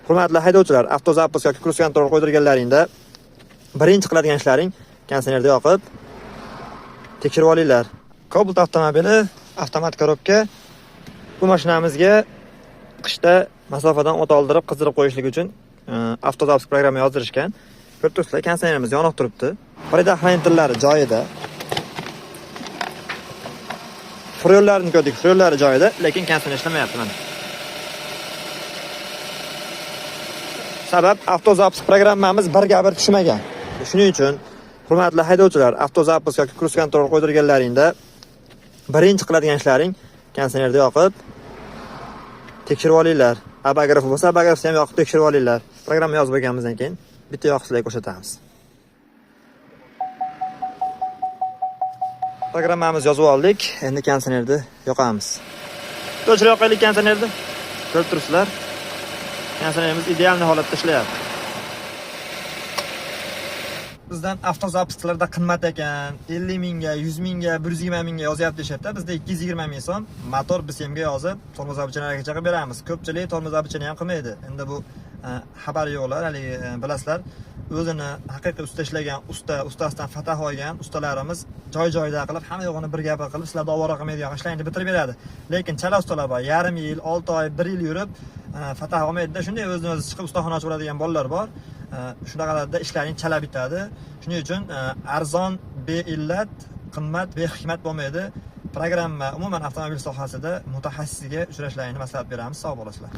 Hurmatli haydovchilar, avtozapis yoki cruise control qo'ydirganlaringda birinchi qiladigan ishlaring kondisionerni yoqib tekshirib olinglar. Cobalt avtomobili avtomat korobka. Bu mashinamizga qishda masofadan o't oldirib, qizdirib qo'yishlik uchun avtozapis programma yozdirishgan. Ko'rib turibsizlar, kondisionerimiz yonib turibdi. Предохранительlari joyida. Fryollarini ko'rdik, fryollari joyida, lekin kondisioner ishlamayapti mana. Sabab avtozapis programmamiz birga bir tushmagan. Shuning uchun hurmatli haydovchilar, avtozapis yoki cruise control qo'ydirganlaringda birinchi qiladigan ishlaring kondisionerni yoqib tekshirib olinglar. Abagraf bo'lsa, abagrafni ham yoqib tekshirib olinglar. Programma yozib bo'lganimizdan keyin bitta yoqishlarga ko'rsatamiz. Programmamiz yozib oldik. Endi kondisionerni yoqamiz. O'chirib yoqaylik kondisionerni. Ko'rib turibsizlar. Kondisionerimiz ideal holatda ishlayapti. Bizdan avtozapislarda qimmat ekan, 50 mingga, 100 mingga, 120 mingga yozyapti deyapti. Bizda 220 ming so'm motor BSMga yozib, tormoz obichalariga chaqib beramiz. Ko'pchilik tormoz obichini ham qilmaydi. Endi bu xabar yo'qlar, haligi bilasizlar, o'zini haqiqiy usta ishlagan, ustasidan fatah olgan ustalarimiz joy-joyida qilib, hamma yo'g'ini bir gap qilib, sizlarni ovora qilmaydigan ishlarni bitirib beradi. Lekin chala ustalar bor, yarim yil, 6 oy, 1 yil yurib fatah olmaydi-da, shunday o'zini o'zi chiqib ustaxona ochib oladigan bolalar bor. Shunaqalarda ishlaring chala bitadi. Shuning uchun arzon beillat, qimmat behikmat bo'lmaydi. Programma umuman avtomobil sohasida mutaxassisga uchrashlarini maslahat beramiz. Sog' bo'lasizlar.